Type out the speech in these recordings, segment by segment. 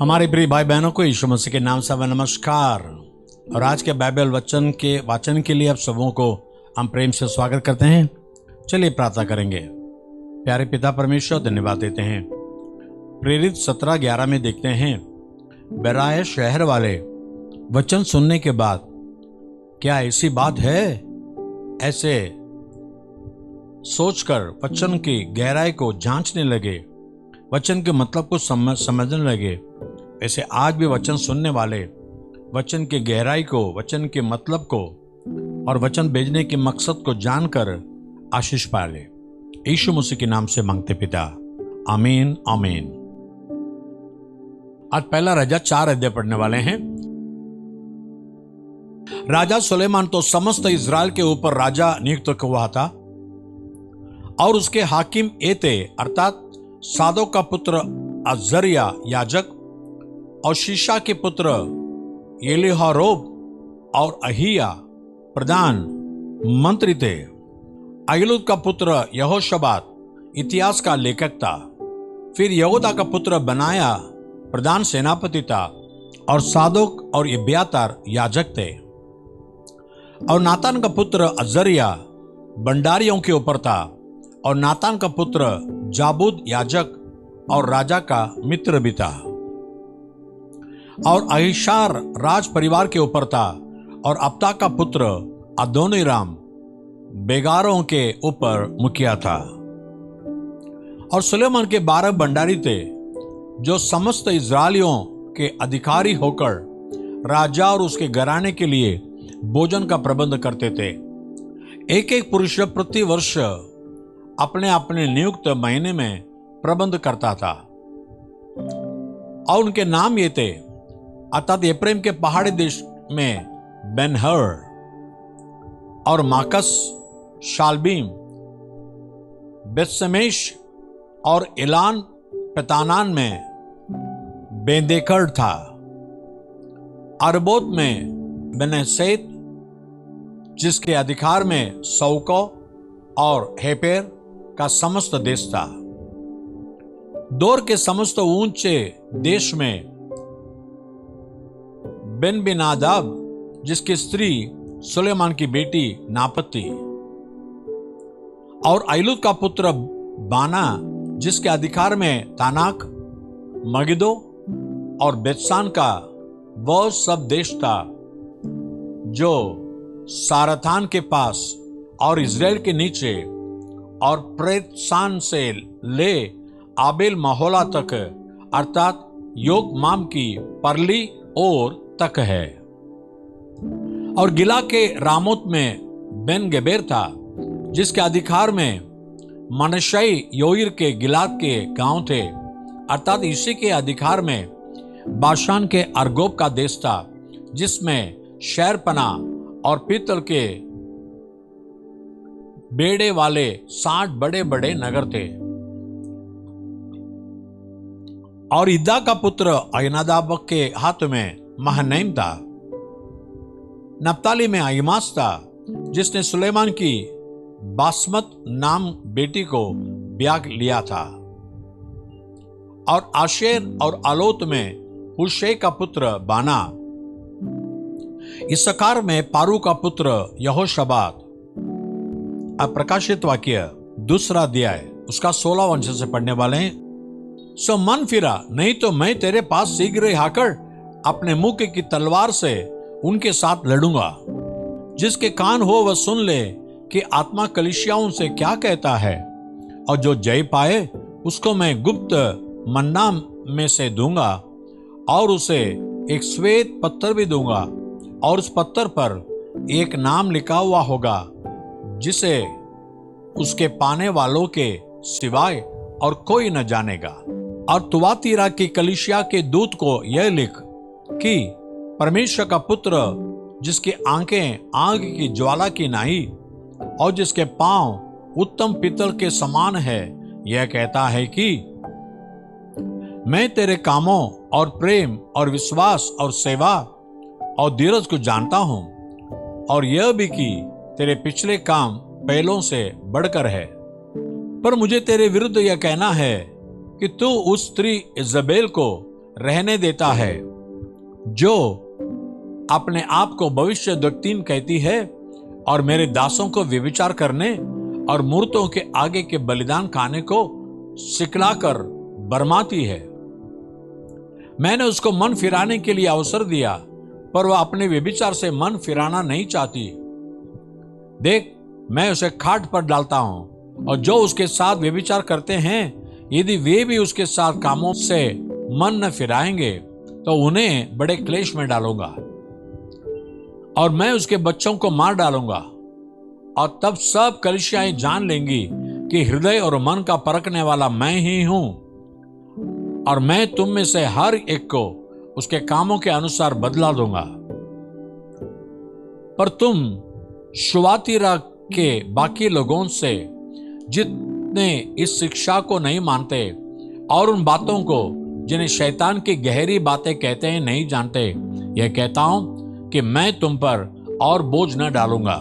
हमारे प्रिय भाई बहनों को यीशु मसीह के नाम से नमस्कार। और आज के बाइबल वचन के वाचन के लिए आप सबों को हम प्रेम से स्वागत करते हैं। चलिए प्रार्थना करेंगे। प्यारे पिता परमेश्वर, धन्यवाद देते हैं। प्रेरित 17:11 में देखते हैं, बेराए शहर वाले वचन सुनने के बाद क्या ऐसी बात है, ऐसे सोचकर वचन की गहराई को जांचने लगे, वचन के मतलब को समझने लगे। ऐसे आज भी वचन सुनने वाले वचन की गहराई को, वचन के मतलब को और वचन भेजने के मकसद को जानकर आशीष पा ले। यीशु मसीह के नाम से मांगते पिता, आमीन आमीन। आज पहला राजा 4 अध्याय पढ़ने वाले हैं। राजा सुलेमान तो समस्त इज़राइल के ऊपर राजा नियुक्त हुआ था और उसके हाकिम एते अर्थात सादोक का पुत्र अजरिया याजक और शीशा के पुत्र एलीहरोब और अहिया प्रधान मंत्री थे। अयलूद का पुत्र यहोशबात इतिहास का लेखक था। फिर यहूदा का पुत्र बनाया प्रधान सेनापति था और सादोक और एब्यातार याजक थे। और नातान का पुत्र अजरिया भंडारियों के ऊपर था और नातान का पुत्र जाबूद याजक और राजा का मित्र भी था। और अहीशार राज परिवार के ऊपर था और अब्दा का पुत्र अदोनीराम बेगारों के ऊपर मुखिया था। और सुलेमान के 12 भंडारी थे जो समस्त इज़राइलियों के अधिकारी होकर राजा और उसके घराने के लिए भोजन का प्रबंध करते थे। एक एक पुरुष प्रति वर्ष अपने अपने नियुक्त महीने में प्रबंध करता था। और उनके नाम ये थे, अर्थात एफ्रेम के पहाड़ी देश में बेनहर और माकस, शालबीम, बेतशेमेश और एलान पेतानान में बेंदेकर था। अरबोत में बेनेसेत जिसके अधिकार में सौको और हेपेर का समस्त देश था। दौर के समस्त ऊंचे देश में बेनबिनादाब जिसकी स्त्री सुलेमान की बेटी नापत थी। और अयलूद का पुत्र बाना जिसके अधिकार में तानाक, मगिदो और बेतसान का वह सब देश था जो सारथान के पास और इज़राइल के नीचे और प्रेतसान से ले आबेल महोला तक अर्थात योग माम की परली ओर तक है। और गिला के रामोत में बेन गेबेर था जिसके अधिकार में मनशई योइर के गिलाद के गांव थे, अर्थात इसी के अधिकार में बाशान के अर्गोब का देश था जिसमें शहरपना और पीतल के बेड़े वाले 60 बड़े बड़े नगर थे। और इद्दा का पुत्र अयनादाब के हाथ में महनैम था। नप्ताली में अयमास था जिसने सुलेमान की बासमत नाम बेटी को ब्याह लिया था। और आशेर और आलोत में हुशै का पुत्र बाना। इस्साकार में पारू का पुत्र यहोशबात। अब प्रकाशित वाक्य 2 अध्याय उसका 16 वचन से पढ़ने वाले हैं। सो मन फिरा, नहीं तो मैं तेरे पास शीघ्र ही आकर अपने मुख की तलवार से उनके साथ लड़ूंगा। जिसके कान हो वह सुन ले कि आत्मा कलीसियाओं से क्या कहता है। और जो जय पाए उसको मैं गुप्त मन्ना में से दूंगा और उसे एक श्वेत पत्थर भी दूंगा और उस पत्थर पर एक नाम लिखा हुआ होगा जिसे उसके पाने वालों के सिवाय और कोई न जानेगा। और तुआतीरा की कलीसिया के दूत को यह लिख कि परमेश्वर का पुत्र जिसकी आंखें आग की ज्वाला की नाई और जिसके पांव उत्तम पीतल के समान है, यह कहता है कि मैं तेरे कामों और प्रेम और विश्वास और सेवा और धीरज को जानता हूं और यह भी कि तेरे पिछले काम पहलों से बढ़कर है। पर मुझे तेरे विरुद्ध यह कहना है कि तू उस स्त्री इजबेल को रहने देता है, जो अपने आप को भविष्य द्वक्तीन कहती है और मेरे दासों को व्यभिचार करने और मूर्तों के आगे के बलिदान खाने को सिखलाकर बरमाती है। मैंने उसको मन फिराने के लिए अवसर दिया, पर वह अपने व्यभिचार से मन फिराना नहीं चाहती। देख, मैं उसे खाट पर डालता हूं, और जो उसके साथ व्यभिचार करते हैं, यदि वे भी उसके साथ कामों से मन न फिराएंगे, तो उन्हें बड़े क्लेश में डालूंगा, और मैं उसके बच्चों को मार डालूंगा। और तब सब कलीसियाएं जान लेंगी कि हृदय और मन का परखने वाला मैं ही हूं, और मैं तुम में से हर एक को उसके कामों के अनुसार बदला दूंगा। पर तुम शुवातीरा के बाकी लोगों से जितने इस शिक्षा को नहीं मानते और उन बातों को जिन्हें शैतान की गहरी बातें कहते हैं नहीं जानते, यह कहता हूं कि मैं तुम पर और बोझ न डालूंगा।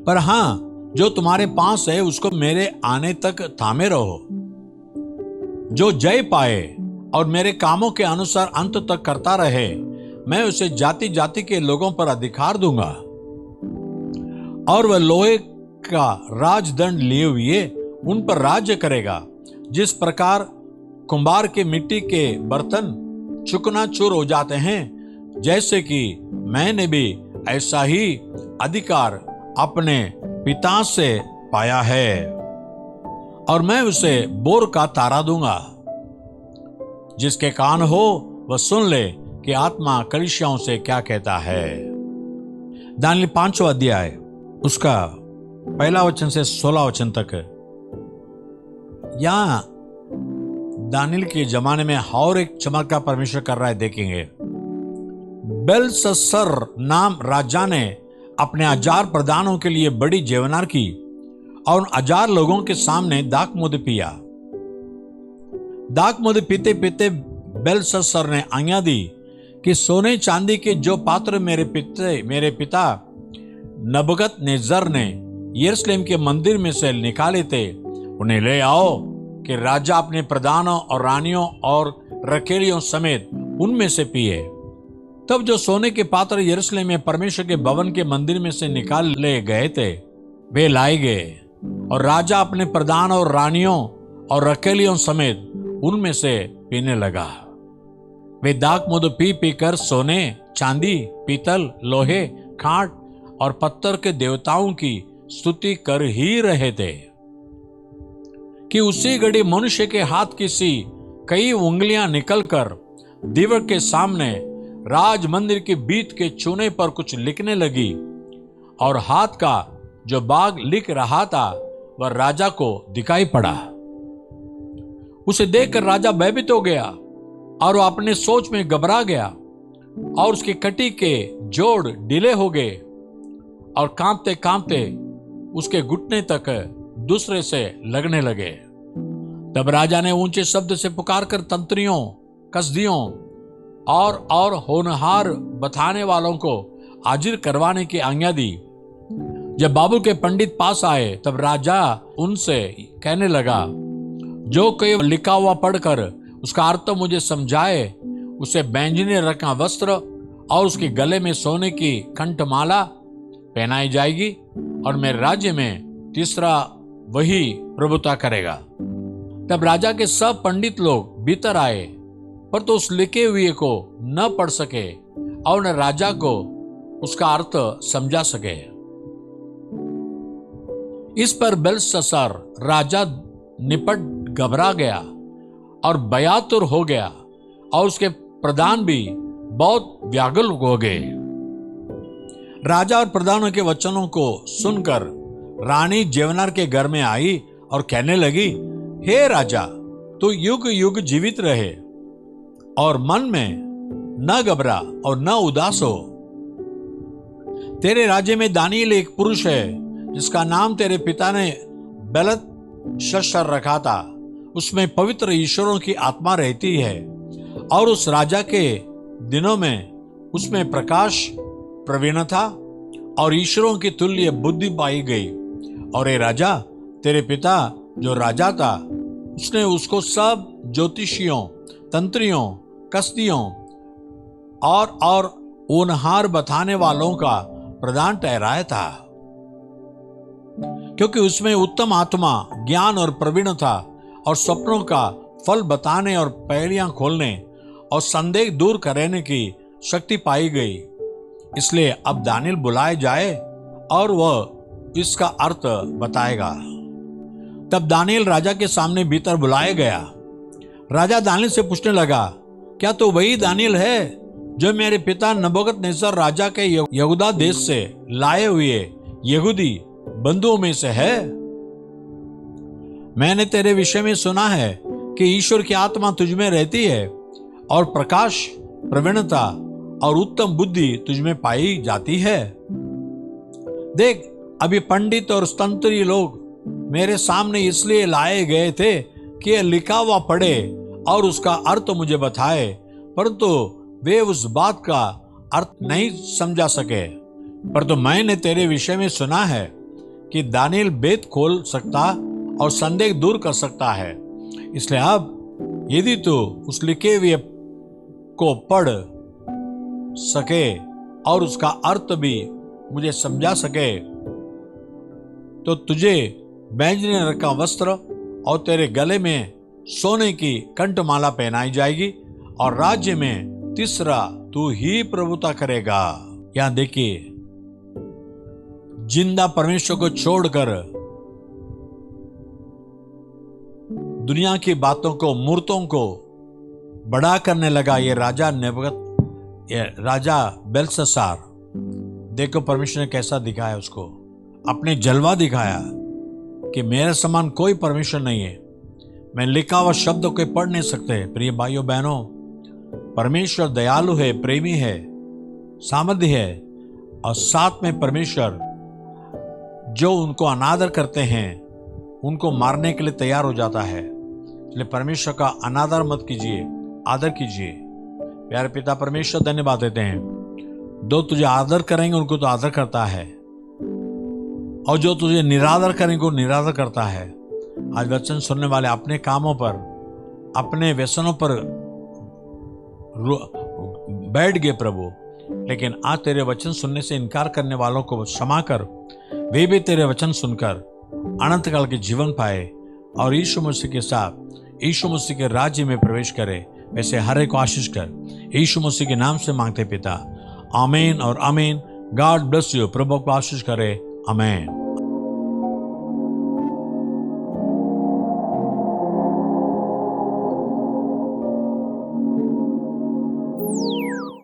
पर हां, जो तुम्हारे पास है उसको मेरे आने तक थामे रहो। जो जय पाए और मेरे कामों के अनुसार अंत तक करता रहे, मैं उसे जाति जाति के लोगों पर अधिकार दूंगा, और वह लोहे का राजदंड लिए हुए उन पर राज्य करेगा। जिस प्रकार कुंभार के मिट्टी के बर्तन चूकनाचूर हो जाते हैं, जैसे कि मैंने भी ऐसा ही अधिकार अपने पिता से पाया है, और मैं उसे बोर का तारा दूंगा। जिसके कान हो वह सुन ले कि आत्मा कलीसियाओं से क्या कहता है। दानियेल 5वां अध्याय उसका 1 वचन से 16 वचन तक। यहां दानियेल के जमाने में और एक चमत्कार परमेश्वर कर रहा है, देखेंगे। बेलशस्सर नाम राजा ने अपने 1000 प्रधानों के लिए बड़ी जेवनार की, और उन 1000 लोगों के सामने दाखमधु पिया। दाखमधु पीते पीते बेलशस्सर ने आज्ञा दी कि सोने चांदी के जो पात्र मेरे पिता नबूकदनेस्सर ने यरूशलेम के मंदिर में से निकाले थे, उन्हें ले आओ कि राजा अपने प्रधानों और रानियों और रखेलियों समेत उनमें से पिए। तब जो सोने के पात्र यरूशलेम में परमेश्वर के भवन के मंदिर में से निकाल ले गए थे, वे लाए गए, और राजा अपने प्रधान और रानियों और रखेलियों समेत उनमें से पीने लगा। वे दाखमधु पी पीकर सोने, चांदी, पीतल, लोहे, खाट और पत्थर के देवताओं की स्तुति कर ही रहे थे कि उसी घड़ी मनुष्य के हाथ की सी कई उंगलियां निकलकर दीवार के सामने राज मंदिर के बीच के चूने पर कुछ लिखने लगी, और हाथ का जो बाग लिख रहा था वह राजा को दिखाई पड़ा। उसे देखकर राजा भयभीत हो गया, और वह अपने सोच में घबरा गया, और उसकी कटी के जोड़ ढीले हो गए, और कांपते कांपते उसके घुटने तक दूसरे से लगने लगे। तब राजा ने ऊंचे शब्द से पुकारकर तंत्रियों, कसदियों और होनहार बताने वालों को हाजिर करवाने की आज्ञा दी। जब बाबुल के पंडित पास आए, तब राजा उनसे कहने लगा, जो कोई लिखा हुआ पढ़कर उसका अर्थ तो मुझे समझाए, उसे बैंजनी रंग का वस्त्र और उसके गले में सोने की कंठमाला पहनाई जाएगी, और मेरे राज्य में तीसरा वही प्रभुता करेगा। तब राजा के सब पंडित लोग भीतर आए, पर तो उस लिखे हुए को न पढ़ सके और न राजा को उसका अर्थ समझा सके। इस पर बेलशस्सर राजा निपट घबरा गया और भयातुर हो गया, और उसके प्रधान भी बहुत व्याकुल हो गए। राजा और प्रधानों के वचनों को सुनकर रानी जेवनार के घर में आई और कहने लगी, हे राजा, तू युग युग जीवित रहे और मन में न घबरा और न उदास हो। तेरे राज्य में दानियेल एक पुरुष है, जिसका नाम तेरे पिता ने बेलशस्सर रखा था। उसमें पवित्र ईश्वरों की आत्मा रहती है, और उस राजा के दिनों में उसमें प्रकाश प्रवीण था और ईश्वरों की तुल्य बुद्धि पाई गई। और ये राजा, तेरे पिता जो राजा था, उसने उसको सब ज्योतिषियों, तंत्रियों, कसदियों और होनहार बताने वालों का प्रधान ठहराया था, क्योंकि उसमें उत्तम आत्मा, ज्ञान और प्रवीणता और स्वप्नों का फल बताने और पहेलियां खोलने और संदेह दूर करने की शक्ति पाई गई। इसलिए अब दानियल बुलाए जाए और वह इसका अर्थ बताएगा। तब दानियल राजा के सामने भीतर बुलाया गया। राजा दानियल से पूछने लगा, क्या तो वही दानियल है जो मेरे पिता नबूकदनेस्सर राजा के यहूदा देश से लाए हुए यहूदी बंधुओं में से है? मैंने तेरे विषय में सुना है कि ईश्वर की आत्मा तुझमें रहती है और प्रकाश, प्रवीणता और उत्तम बुद्धि तुझमें पाई जाती है। देख, अभी पंडित और तंत्री लोग मेरे सामने इसलिए लाए गए थे कि यह लिखा हुआ पढ़े और उसका अर्थ मुझे बताए, परंतु वे उस बात का अर्थ नहीं समझा सके। परंतु मैंने तेरे विषय में सुना है कि दानियल भेद खोल सकता और संदेह दूर कर सकता है। इसलिए अब यदि तू उस लिखे हुए को पढ़ सके और उसका अर्थ भी मुझे समझा सके, तो तुझे बैंजनी रंग का वस्त्र और तेरे गले में सोने की कंठमाला पहनाई जाएगी और राज्य में तीसरा तू ही प्रभुता करेगा। यहां देखिए, जिंदा परमेश्वर को छोड़कर दुनिया की बातों को, मूर्तों को बड़ा करने लगा ये राजा बेलशस्सार। देखो परमेश्वर ने कैसा दिखाया उसको, अपने जलवा दिखाया कि मेरे समान कोई परमेश्वर नहीं है। मैं लिखा हुआ शब्द को पढ़ नहीं सकते। प्रिय भाइयों बहनों, परमेश्वर दयालु है, प्रेमी है, सामर्थ्य है, और साथ में परमेश्वर जो उनको अनादर करते हैं उनको मारने के लिए तैयार हो जाता है। इसलिए परमेश्वर का अनादर मत कीजिए, आदर कीजिए। प्यारे पिता परमेश्वर धन्यवाद देते हैं, जो तुझे आदर करेंगे उनको तो आदर करता है, और जो तुझे निरादर करेंगे उनको निरादर करता है। आज वचन सुनने वाले अपने कामों पर, अपने व्यसनों पर बैठ गए प्रभु, लेकिन आज तेरे वचन सुनने से इनकार करने वालों को क्षमा कर, वे भी तेरे वचन सुनकर अनंत काल के जीवन पाए और यीशु मसीह के साथ यीशु मसीह के राज्य में प्रवेश करे। वैसे हर एक को आशीष कर, यीशु मसीह के नाम से मांगते पिता, आमीन और आमीन। God bless you. प्रभु को आशीष करे। आमीन।